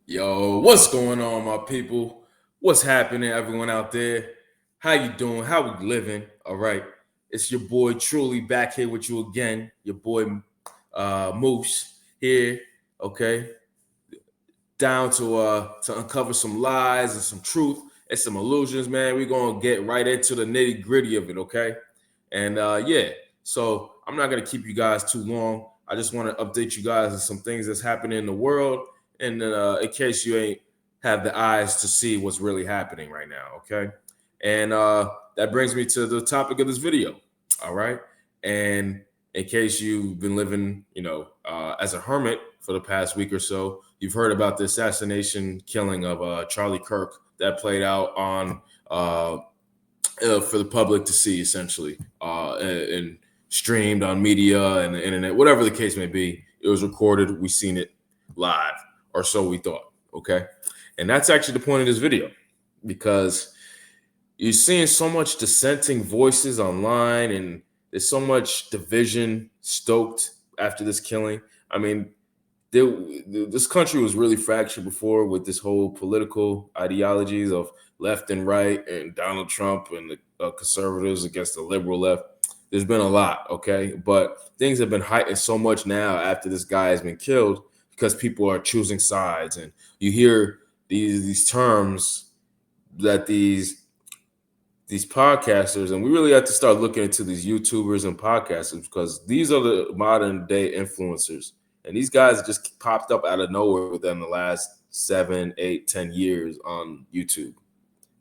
Yo, what's going on, my people? What's happening, everyone out there? How you doing? How we living? All right, it's your boy Truly back here with you again. Your boy Moose here. Okay, down to uncover some lies and some truth and some illusions, man. We're gonna get right into the nitty gritty of it. Okay, and yeah, so I'm not gonna keep you guys too long. I just want to update you guys on some things that's happening in the world, and in case you ain't have the eyes to see what's really happening right now. Okay, and that brings me to the topic of this video. All right, and in case you've been living, as a hermit for the past week or so, you've heard about the assassination killing of Charlie Kirk that played out on for the public to see, essentially, and streamed on media and the internet, whatever the case may be. It was recorded. We seen it live, or so we thought. Okay, and that's actually the point of this video, because you're seeing so much dissenting voices online, and there's so much division stoked after this killing. I mean, this country was really fractured before with this whole political ideologies of left and right, and Donald Trump and the conservatives against the liberal left. There's been a lot, okay, but things have been heightened so much now after this guy has been killed, because people are choosing sides, and you hear these terms that these podcasters, and we really have to start looking into these YouTubers and podcasters, because these are the modern day influencers. And these guys just popped up out of nowhere within the last 7, 8, 10 years on YouTube.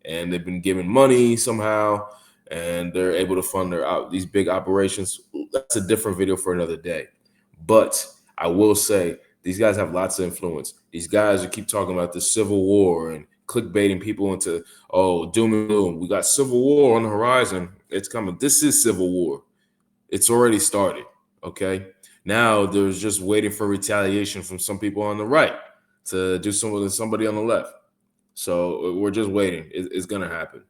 And they've been given money somehow, and they're able to fund these big operations. That's a different video for another day. But I will say, these guys have lots of influence. These guys who keep talking about the Civil War and clickbaiting people into, doom and gloom. We got civil war on the horizon. It's coming. This is civil war. It's already started, okay? Now there's just waiting for retaliation from some people on the right to do something with somebody on the left. So we're just waiting. It's going to happen.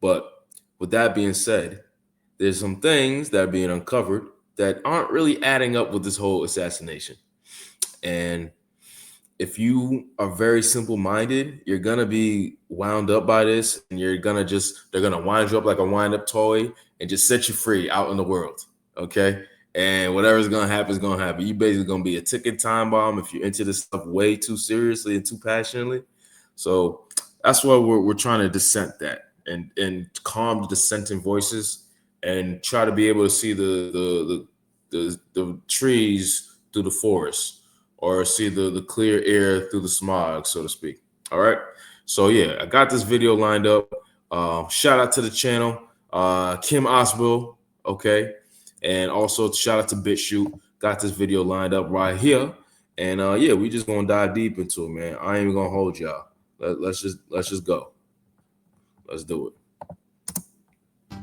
But with that being said, there's some things that are being uncovered that aren't really adding up with this whole assassination. And if you are very simple-minded, you're going to be wound up by this, and they're going to wind you up like a wind-up toy and just set you free out in the world, okay? And whatever's going to happen is going to happen. You basically going to be a ticking time bomb if you're into this stuff way too seriously and too passionately. So that's why we're trying to dissent that and calm the dissenting voices and try to be able to see the trees through the forest, or see the clear air through the smog, so to speak. All right. So yeah, I got this video lined up. Shout out to the channel, Kim Oswell. Okay. And also shout out to BitChute. Got this video lined up right here. And yeah, we just gonna dive deep into it, man. I ain't even gonna hold y'all. Let's just go. Let's do it.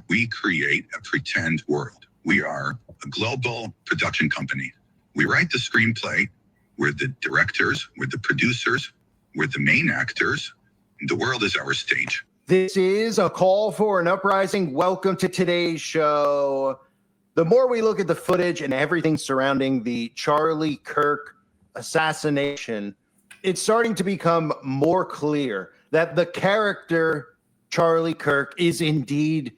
We create a pretend world. We are a global production company. We write the screenplay. We're the directors, we're the producers, we're the main actors. The world is our stage. This is a call for an uprising. Welcome to today's show. The more we look at the footage and everything surrounding the Charlie Kirk assassination, it's starting to become more clear that the character Charlie Kirk is indeed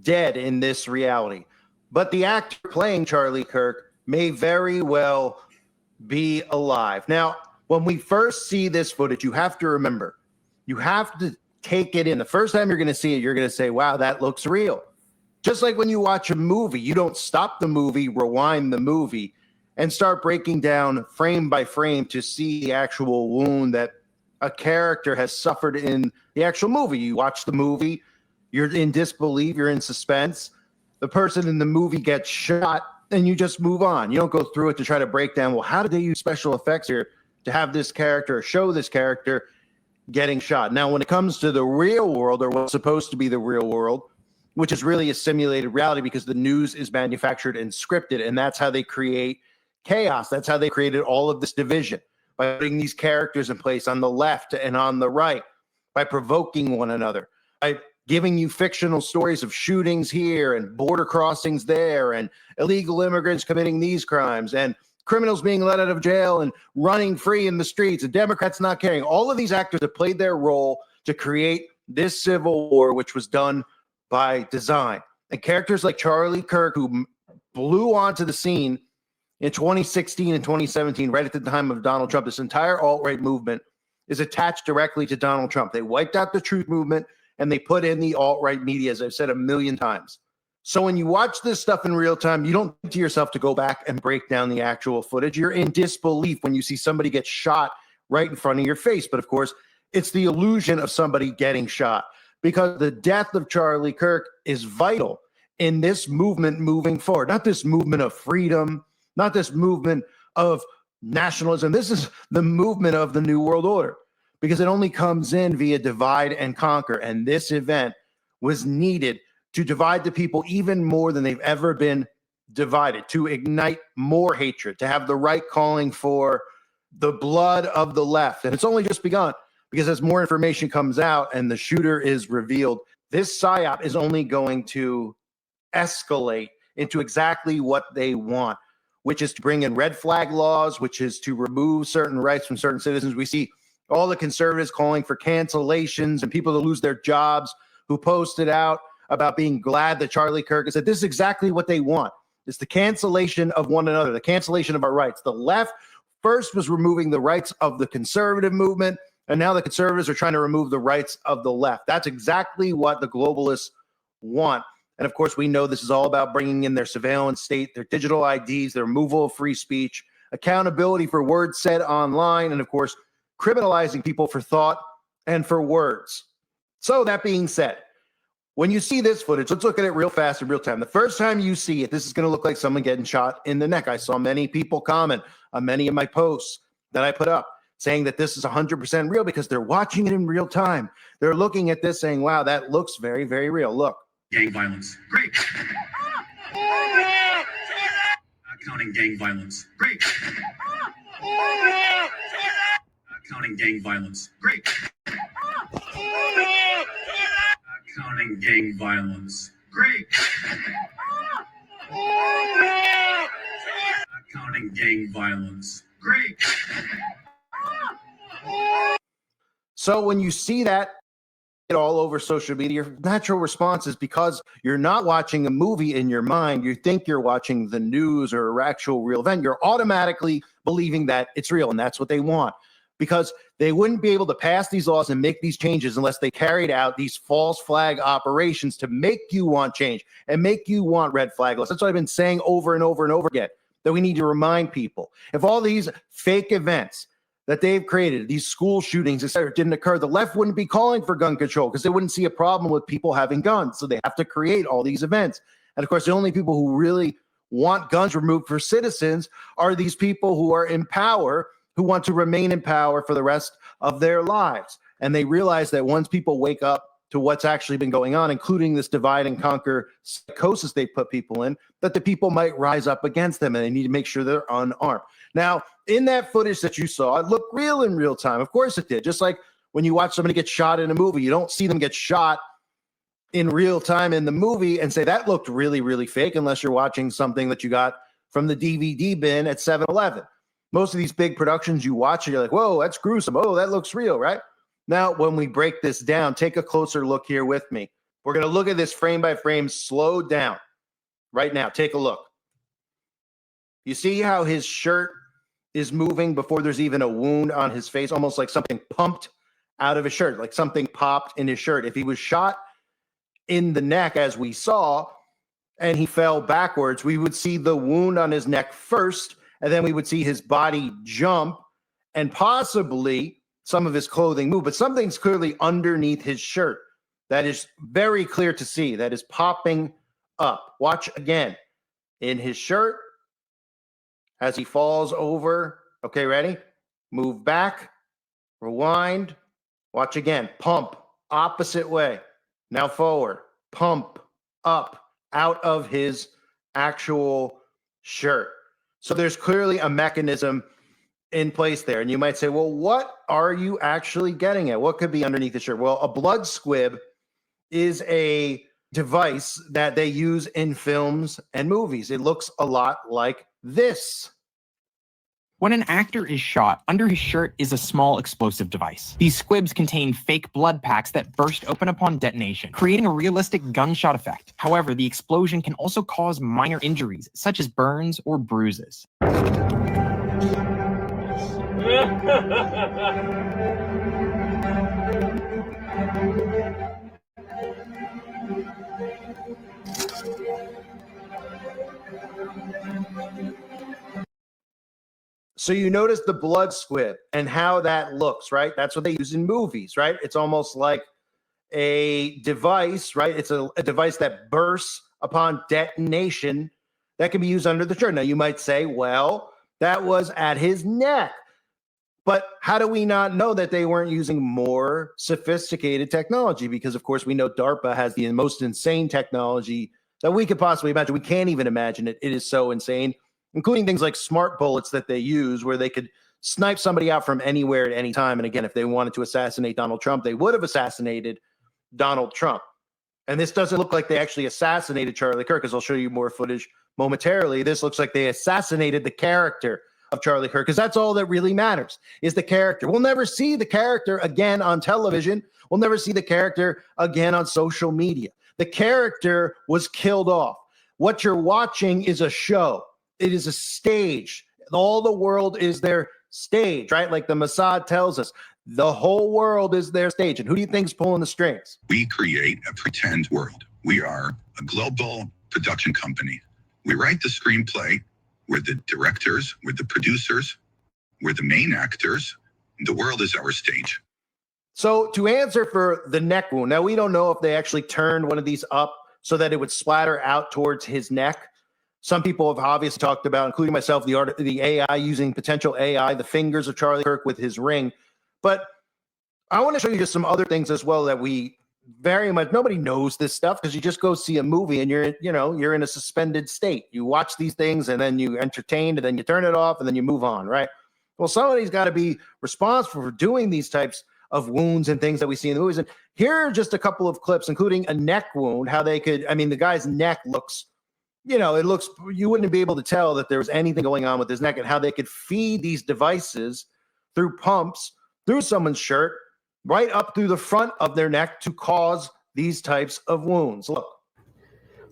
dead in this reality. But the actor playing Charlie Kirk may very well be alive. Now, when we first see this footage, you have to remember, you have to take it in. The first time you're going to see it, you're going to say, wow, that looks real. Just like when you watch a movie, you don't stop the movie, rewind the movie, and start breaking down frame by frame to see the actual wound that a character has suffered in the actual movie. You watch the movie, you're in disbelief, you're in suspense. The person in the movie gets shot, and you just move on. You don't go through it to try to break down, well, how did they use special effects here to have this character, show this character getting shot? Now, when it comes to the real world, or what's supposed to be the real world, which is really a simulated reality because the news is manufactured and scripted, and that's how they create chaos. That's how they created all of this division, by putting these characters in place on the left and on the right, by provoking one another, by giving you fictional stories of shootings here and border crossings there and illegal immigrants committing these crimes and criminals being let out of jail and running free in the streets, and Democrats not caring. All of these actors have played their role to create this civil war, which was done by design. And characters like Charlie Kirk, who blew onto the scene in 2016 and 2017, right at the time of Donald Trump, this entire alt-right movement is attached directly to Donald Trump. They wiped out the truth movement and they put in the alt-right media, as I've said a million times. So when you watch this stuff in real time, you don't think to yourself to go back and break down the actual footage. You're in disbelief when you see somebody get shot right in front of your face. But of course, it's the illusion of somebody getting shot, because the death of Charlie Kirk is vital in this movement moving forward. Not this movement of freedom, not this movement of nationalism. This is the movement of the New World Order, because it only comes in via divide and conquer. And this event was needed to divide the people even more than they've ever been divided, to ignite more hatred, to have the right calling for the blood of the left. And it's only just begun, because as more information comes out and the shooter is revealed, this psyop is only going to escalate into exactly what they want, which is to bring in red flag laws, which is to remove certain rights from certain citizens. We see all the conservatives calling for cancellations and people to lose their jobs who posted out about being glad that Charlie Kirk has said this is exactly what they want. It's the cancellation of one another, the cancellation of our rights. The left first was removing the rights of the conservative movement, and now the conservatives are trying to remove the rights of the left. That's exactly what the globalists want. And of course, we know this is all about bringing in their surveillance state, their digital IDs, their removal of free speech, accountability for words said online, and of course, criminalizing people for thought and for words. So that being said, when you see this footage, let's look at it real fast in real time. The first time you see it, this is going to look like someone getting shot in the neck. I saw many people comment on many of my posts that I put up saying that this is 100% real because they're watching it in real time. They're looking at this saying, wow, that looks very, very real. Look. Gang violence. Great. Not counting gang violence. Great. Not counting gang violence. Great. Not counting gang violence. Great. Not counting gang violence. Great. So when you see that all over social media, your natural response is, because you're not watching a movie in your mind, you think you're watching the news or an actual real event, you're automatically believing that it's real, and that's what they want, because they wouldn't be able to pass these laws and make these changes unless they carried out these false flag operations to make you want change and make you want red flag laws. That's what I've been saying over and over and over again, that we need to remind people. If all these fake events that they've created, these school shootings, etc., didn't occur, the left wouldn't be calling for gun control, because they wouldn't see a problem with people having guns. So they have to create all these events. And of course, the only people who really want guns removed for citizens are these people who are in power, who want to remain in power for the rest of their lives. And they realize that once people wake up to what's actually been going on, including this divide and conquer psychosis they put people in, that the people might rise up against them, and they need to make sure they're unarmed. Now, in that footage that you saw, it looked real in real time. Of course it did. Just like when you watch somebody get shot in a movie, you don't see them get shot in real time in the movie and say that looked really, really fake, unless you're watching something that you got from the DVD bin at 7-Eleven. Most of these big productions you watch, and you're like, whoa, that's gruesome. Oh, that looks real, right? Now, when we break this down, take a closer look here with me. We're going to look at this frame by frame, slowed down. Right now, take a look. You see how his shirt is moving before there's even a wound on his face, almost like something pumped out of his shirt, like something popped in his shirt. If he was shot in the neck, as we saw, and he fell backwards, we would see the wound on his neck first, and then we would see his body jump and possibly some of his clothing move, but something's clearly underneath his shirt. That is very clear to see. That is popping up. Watch again. In his shirt, as he falls over. Okay, ready? Move back, rewind, watch again. Pump, opposite way. Now forward, pump, up, out of his actual shirt. So there's clearly a mechanism in place there. And you might say, well, what are you actually getting at? What could be underneath the shirt? Well, a blood squib is a device that they use in films and movies. It looks a lot like this. When an actor is shot, under his shirt is a small explosive device. These squibs contain fake blood packs that burst open upon detonation, creating a realistic gunshot effect. However, the explosion can also cause minor injuries, such as burns or bruises. So you notice the blood squib and how that looks, right? That's what they use in movies, right? It's almost like a device, right? It's a device that bursts upon detonation that can be used under the shirt. Now you might say, well, that was at his neck. But how do we not know that they weren't using more sophisticated technology? Because, of course, we know DARPA has the most insane technology that we could possibly imagine. We can't even imagine it. It is so insane, including things like smart bullets that they use where they could snipe somebody out from anywhere at any time. And again, if they wanted to assassinate Donald Trump, they would have assassinated Donald Trump. And this doesn't look like they actually assassinated Charlie Kirk, as I'll show you more footage momentarily. This looks like they assassinated the character of Charlie Kirk, because that's all that really matters is the character. We'll never see the character again on television. We'll never see the character again on social media. The character was killed off. What you're watching is a show. It is a stage. All the world is their stage, right? Like the Mossad tells us, the whole world is their stage. And who do you think's pulling the strings? We create a pretend world. We are a global production company. We write the screenplay. We're the directors, we're the producers, we're the main actors. The world is our stage. So to answer for the neck wound, now we don't know if they actually turned one of these up so that it would splatter out towards his neck. Some people have obviously talked about, including myself, the AI, using potential AI, the fingers of Charlie Kirk with his ring. But I want to show you just some other things as well that we very much, nobody knows this stuff because you just go see a movie and you're in a suspended state. You watch these things and then you entertain and then you turn it off and then you move on, right? Well, somebody's got to be responsible for doing these types of wounds and things that we see in the movies. And here are just a couple of clips, including a neck wound, how they could, I mean, the guy's neck looks, it looks, you wouldn't be able to tell that there was anything going on with his neck, and how they could feed these devices through pumps, through someone's shirt, right up through the front of their neck to cause these types of wounds. Look.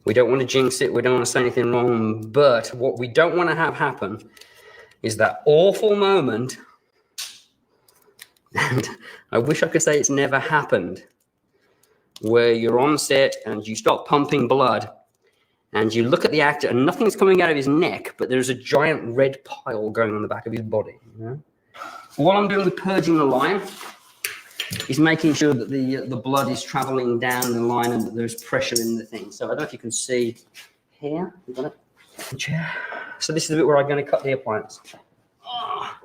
We don't want to jinx it. We don't want to say anything wrong. But what we don't want to have happen is that awful moment, and I wish I could say it's never happened, where you're on set and you start pumping blood and you look at the actor and nothing's coming out of his neck, but there's a giant red pile going on the back of his body. What I'm doing with purging the line is making sure that the blood is traveling down the line and that there's pressure in the thing. So I don't know if you can see here. You got it? So this is the bit where I'm going to cut the appliance. Oh.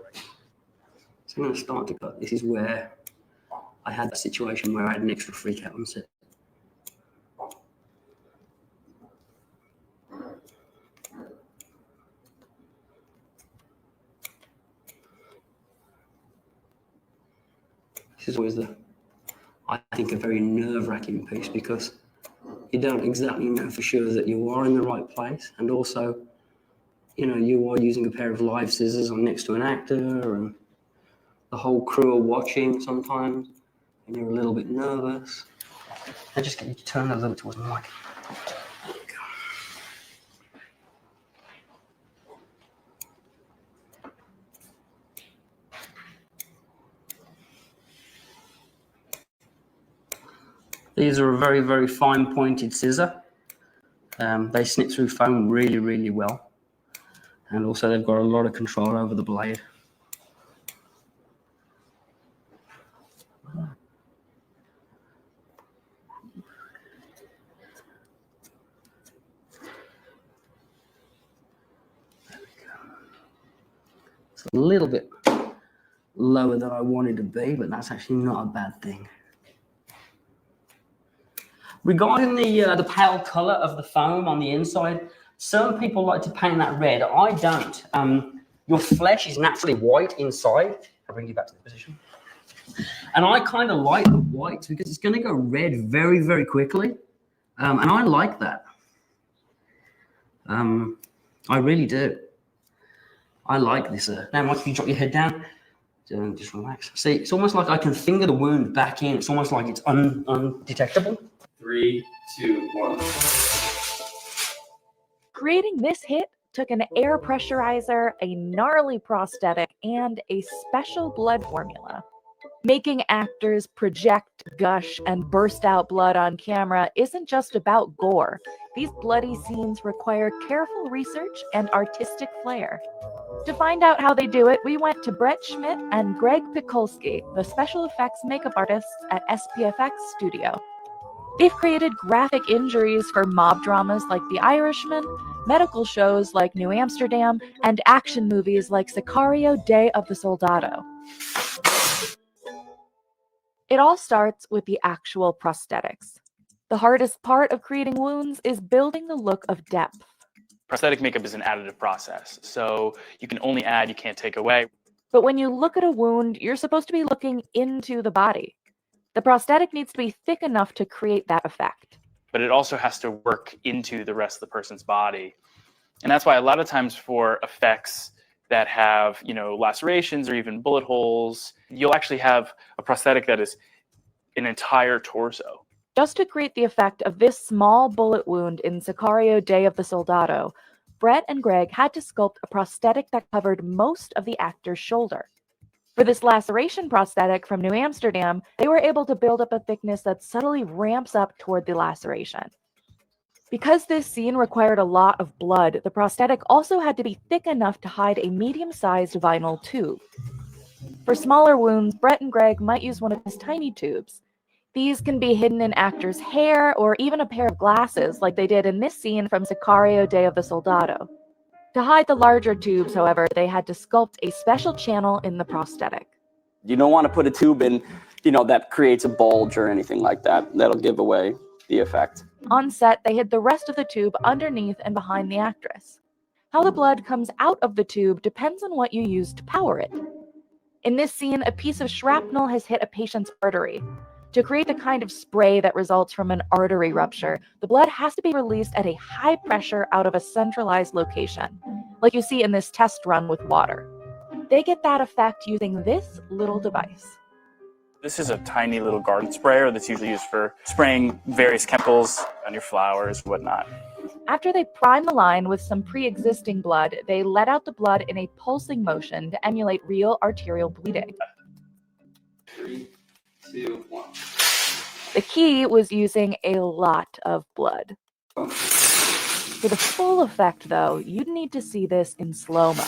So I'm going to start to cut. This is where I had that situation where I had an extra freak out on set. This is always I think, a very nerve-wracking piece, because you don't exactly know for sure that you are in the right place. And also, you are using a pair of live scissors on next to an actor, and the whole crew are watching sometimes, and you're a little bit nervous. I just get you to turn that a little bit towards the mic. There you go. These are a very, very fine pointed scissor. They snip through foam really, really well. And also they've got a lot of control over the blade. There we go. It's a little bit lower than I wanted to be, but that's actually not a bad thing. Regarding the pale color of the foam on the inside, some people like to paint that red. I don't. Your flesh is naturally white inside. I'll bring you back to the position. And I kind of like the white because it's going to go red very, very quickly. And I like that. I really do. I like this. Now, Mike, if you drop your head down, just relax. See, it's almost like I can finger the wound back in. It's almost like it's undetectable. 3, 2, 1. Creating this hit took an air pressurizer, a gnarly prosthetic, and a special blood formula. Making actors project, gush, and burst out blood on camera isn't just about gore. These bloody scenes require careful research and artistic flair. To find out how they do it, we went to Brett Schmidt and Greg Pikulski, the special effects makeup artists at SPFX Studio. They've created graphic injuries for mob dramas like The Irishman, medical shows like New Amsterdam, and action movies like Sicario: Day of the Soldado. It all starts with the actual prosthetics. The hardest part of creating wounds is building the look of depth. Prosthetic makeup is an additive process, so you can only add, you can't take away. But when you look at a wound, you're supposed to be looking into the body. The prosthetic needs to be thick enough to create that effect. But it also has to work into the rest of the person's body. And that's why a lot of times for effects that have, lacerations or even bullet holes, you'll actually have a prosthetic that is an entire torso. Just to create the effect of this small bullet wound in Sicario: Day of the Soldado, Brett and Greg had to sculpt a prosthetic that covered most of the actor's shoulder. For this laceration prosthetic from New Amsterdam, they were able to build up a thickness that subtly ramps up toward the laceration. Because this scene required a lot of blood, the prosthetic also had to be thick enough to hide a medium-sized vinyl tube. For smaller wounds, Brett and Greg might use one of these tiny tubes. These can be hidden in actors' hair or even a pair of glasses, like they did in this scene from Sicario: Day of the Soldado. To hide the larger tubes, however, they had to sculpt a special channel in the prosthetic. You don't want to put a tube in, that creates a bulge or anything like that. That'll give away the effect. On set, they hid the rest of the tube underneath and behind the actress. How the blood comes out of the tube depends on what you use to power it. In this scene, a piece of shrapnel has hit a patient's artery. To create the kind of spray that results from an artery rupture, the blood has to be released at a high pressure out of a centralized location, like you see in this test run with water. They get that effect using this little device. This is a tiny little garden sprayer that's usually used for spraying various chemicals on your flowers, whatnot. After they prime the line with some pre-existing blood, they let out the blood in a pulsing motion to emulate real arterial bleeding. 3, 2, 1. The key was using a lot of blood. For the full effect, though, you'd need to see this in slow-mo.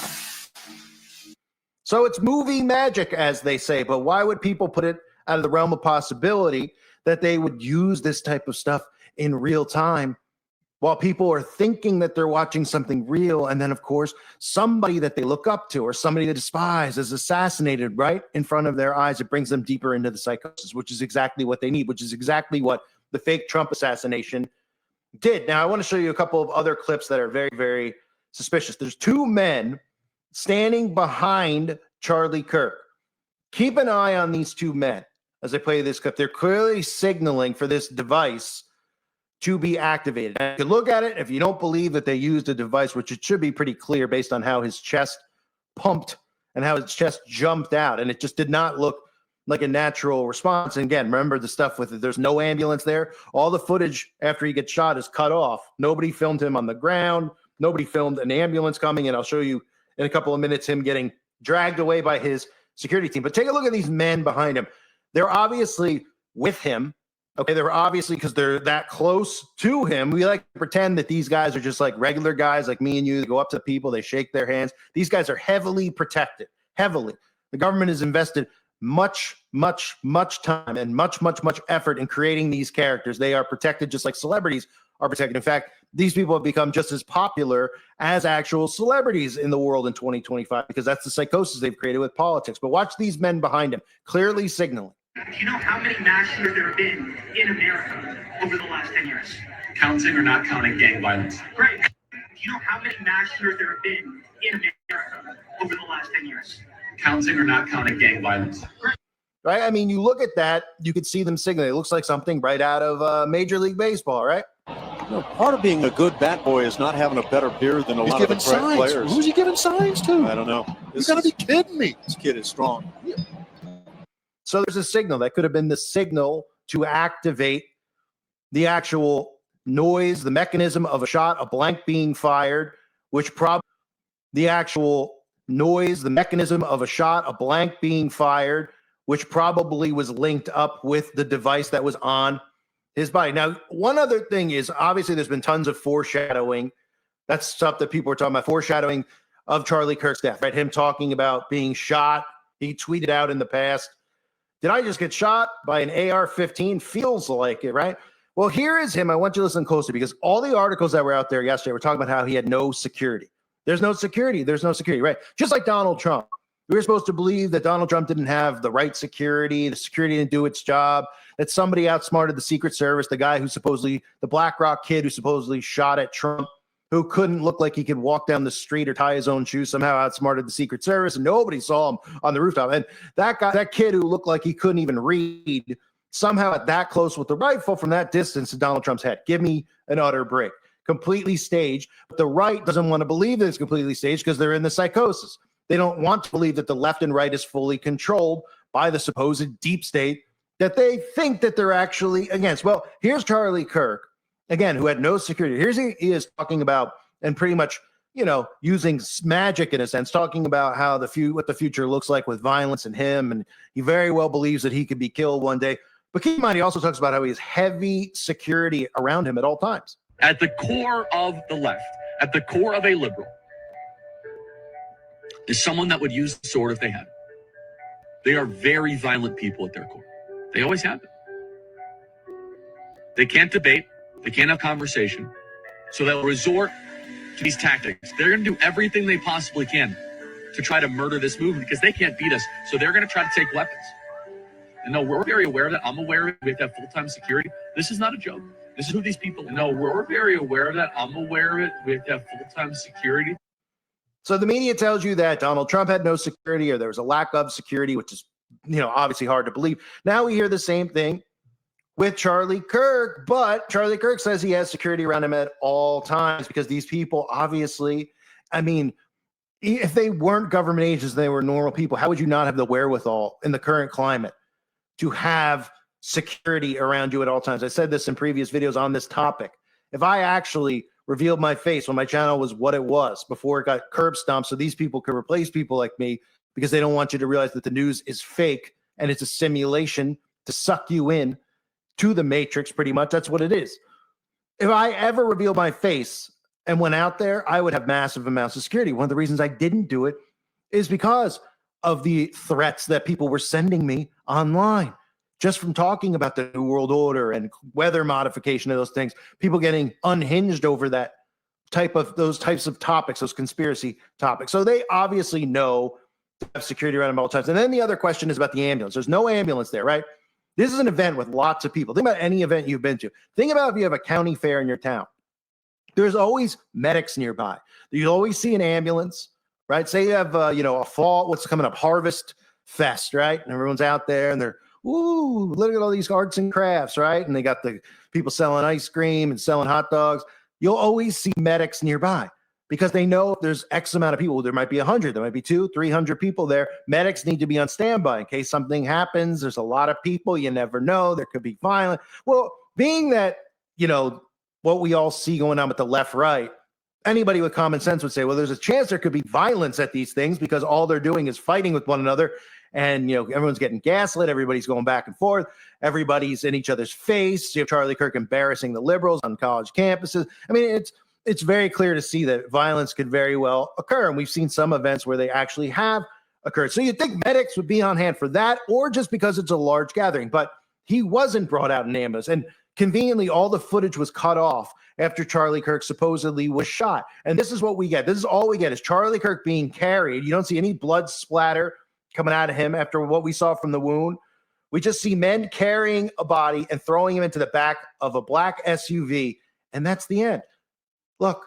So it's movie magic, as they say, but why would people put it out of the realm of possibility that they would use this type of stuff in real time while people are thinking that they're watching something real, and then, of course, somebody that they look up to or somebody they despise is assassinated right in front of their eyes? It brings them deeper into the psychosis, which is exactly what they need, which is exactly what the fake Trump assassination did. Now, I want to show you a couple of other clips that are very, very suspicious. There's two men standing behind Charlie Kirk. Keep an eye on these two men as I play this clip. They're clearly signaling for this device to be activated. And you can look at it if you don't believe that they used a device, which it should be pretty clear based on how his chest pumped and how his chest jumped out. And it just did not look like a natural response. And again, remember the stuff with it. There's no ambulance there. All the footage after he gets shot is cut off. Nobody filmed him on the ground. Nobody filmed an ambulance coming. And I'll show you in a couple of minutes him getting dragged away by his security team. But take a look at these men behind him. They're obviously with him. Okay, they're obviously, because they're that close to him. We like to pretend that these guys are just like regular guys like me and you. They go up to people, they shake their hands. These guys are heavily protected, heavily. The government has invested much time and much effort in creating these characters. They are protected just like celebrities are protected. In fact, these people have become just as popular as actual celebrities in the world in 2025 because that's the psychosis they've created with politics. But watch these men behind him, clearly signaling. Do you know how many mass shooters there have been in America over the last 10 years? Counting or not counting gang violence? Great. Do you know how many mass shooters there have been in America over the last 10 years? Counting or not counting gang violence? Great. Right? I mean, you look at that, you could see them signaling. It looks like something right out of Major League Baseball, right? Part of being a good bat boy is not having a better beard than a lot of the players. Who's he giving signs to? I don't know. You got to be kidding me. This kid is strong. So there's a signal that could have been the signal to activate the actual noise, the mechanism of a shot, a blank being fired, which probably the actual noise, the mechanism of a shot, a blank being fired, which probably was linked up with the device that was on his body. Now, one other thing is obviously there's been tons of foreshadowing. That's stuff that people are talking about, foreshadowing of Charlie Kirk's death, right? Him talking about being shot. He tweeted out in the past, did I just get shot by an AR-15? Feels like it, right? Well, here is him. I want you to listen closely because all the articles that were out there yesterday were talking about how he had no security. There's no security. There's no security, right? Just like Donald Trump. We were supposed to believe that Donald Trump didn't have the right security, the security didn't do its job, that somebody outsmarted the Secret Service, the guy who supposedly, the BlackRock kid who supposedly shot at Trump, who couldn't look like he could walk down the street or tie his own shoes, somehow outsmarted the Secret Service, and nobody saw him on the rooftop. And that guy, that kid who looked like he couldn't even read, somehow at that close with the rifle from that distance to Donald Trump's head. Give me an utter break. Completely staged. But the right doesn't want to believe that it's completely staged because they're in the psychosis. They don't want to believe that the left and right is fully controlled by the supposed deep state that they think that they're actually against. Well, here's Charlie Kirk, again, who had no security. Here's he is talking about and pretty much, using magic in a sense, talking about how what the future looks like with violence and him. And he very well believes that he could be killed one day. But keep in mind, he also talks about how he has heavy security around him at all times. At the core of the left, at the core of a liberal, is someone that would use the sword if they had it. They are very violent people at their core. They always have it. They can't debate. They can't have conversation. So they'll resort to these tactics. They're going to do everything they possibly can to try to murder this movement because they can't beat us. So they're going to try to take weapons. And no, we're very aware of that. I'm aware of it. We have to have full-time security. This is not a joke. This is who these people are. No, we're very aware of that. I'm aware of it. We have to have full-time security. So the media tells you that Donald Trump had no security or there was a lack of security, which is, obviously hard to believe. Now we hear the same thing with Charlie Kirk, but Charlie Kirk says he has security around him at all times because these people obviously, if they weren't government agents, they were normal people, how would you not have the wherewithal in the current climate to have security around you at all times? I said this in previous videos on this topic. If I actually revealed my face when my channel was what it was before it got curb stomped so these people could replace people like me because they don't want you to realize that the news is fake and it's a simulation to suck you in to the matrix, pretty much. That's what it is. If I ever revealed my face and went out there, I would have massive amounts of security. One of the reasons I didn't do it is because of the threats that people were sending me online. Just from talking about the New World Order and weather modification of those things, people getting unhinged over those types of topics, those conspiracy topics. So they obviously know to have security around them all times. And then the other question is about the ambulance. There's no ambulance there, right? This is an event with lots of people. Think about any event you've been to. Think about if you have a county fair in your town. There's always medics nearby. You always see an ambulance, right? Say you have, a fall, what's coming up, Harvest Fest, right? And everyone's out there and they're, ooh, look at all these arts and crafts, right? And they got the people selling ice cream and selling hot dogs. You'll always see medics nearby because they know if there's X amount of people. There might be 100, there might be 200, 300 people there. Medics need to be on standby in case something happens. There's a lot of people. You never know. There could be violence. Well, being that, what we all see going on with the left, right, anybody with common sense would say, well, there's a chance there could be violence at these things because all they're doing is fighting with one another. And, everyone's getting gaslit. Everybody's going back and forth. Everybody's in each other's face. You have Charlie Kirk embarrassing the liberals on college campuses. It's very clear to see that violence could very well occur. And we've seen some events where they actually have occurred. So you'd think medics would be on hand for that or just because it's a large gathering. But he wasn't brought out in ambulance. And conveniently, all the footage was cut off after Charlie Kirk supposedly was shot. And this is what we get. This is all we get is Charlie Kirk being carried. You don't see any blood splatter coming out of him after what we saw from the wound. We just see men carrying a body and throwing him into the back of a black SUV, and that's the end. Look.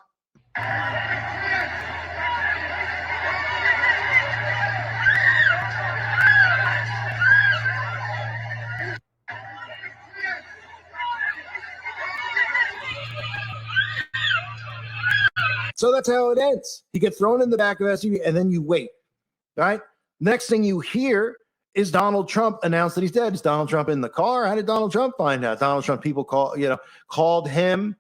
So that's how it ends. He gets thrown in the back of SUV, and then you wait. Right? Next thing you hear is Donald Trump announced that he's dead. Is Donald Trump in the car? How did Donald Trump find out? Donald Trump people called him,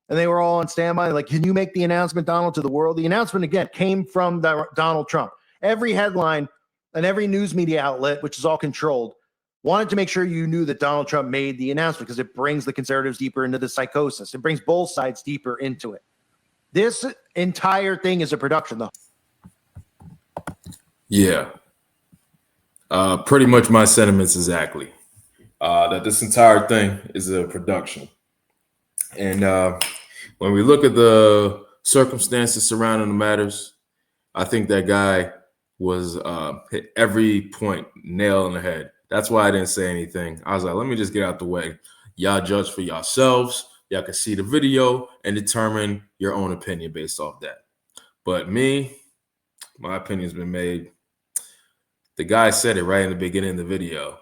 and they were all on standby. Like, can you make the announcement, Donald, to the world? The announcement, again, came from Donald Trump. Every headline and every news media outlet, which is all controlled, wanted to make sure you knew that Donald Trump made the announcement because it brings the conservatives deeper into the psychosis. It brings both sides deeper into it. This entire thing is a production, though. Yeah. Pretty much my sentiments exactly. That this entire thing is a production. And when we look at the circumstances surrounding the matters, I think that guy was hit every point nail in the head. That's why I didn't say anything. I was like, let me just get out the way. Y'all judge for yourselves. Y'all can see the video and determine your own opinion based off that. But me, my opinion's been made. The guy said it right in the beginning of the video.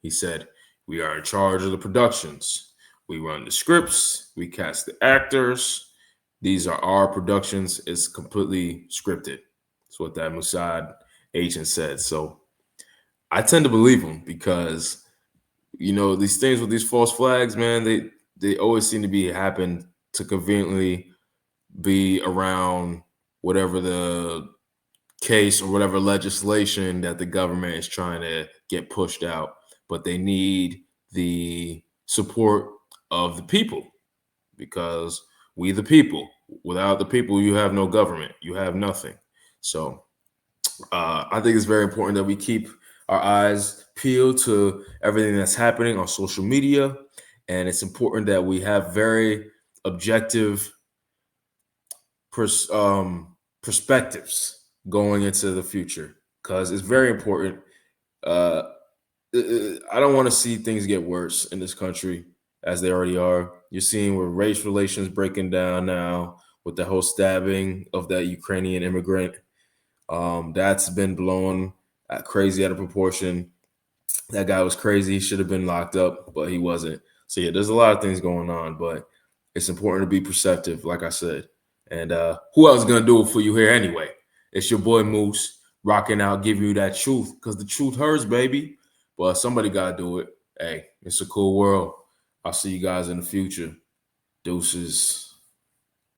He said, we are in charge of the productions. We run the scripts. We cast the actors. These are our productions. It's completely scripted. That's what that Mossad agent said. So I tend to believe him because, you know, these things with these false flags, man, they always seem to happen to conveniently be around whatever the case or whatever legislation that the government is trying to get pushed out. But they need the support of the people because we the people. Without the people, you have no government. You have nothing. So I think it's very important that we keep our eyes peeled to everything that's happening on social media. And it's important that we have very objective perspectives going into the future because it's very important. I don't want to see things get worse in this country as they already are. You're seeing with race relations breaking down now with the whole stabbing of that Ukrainian immigrant. That's been blown crazy out of proportion. That guy was crazy. He should have been locked up, but he wasn't. So yeah, there's a lot of things going on, but it's important to be perceptive, like I said. And who else is gonna do it for you here anyway? It's your boy Moose rocking out, giving you that truth, because the truth hurts, baby. But somebody gotta do it. Hey, it's a cool world. I'll see you guys in the future. Deuces.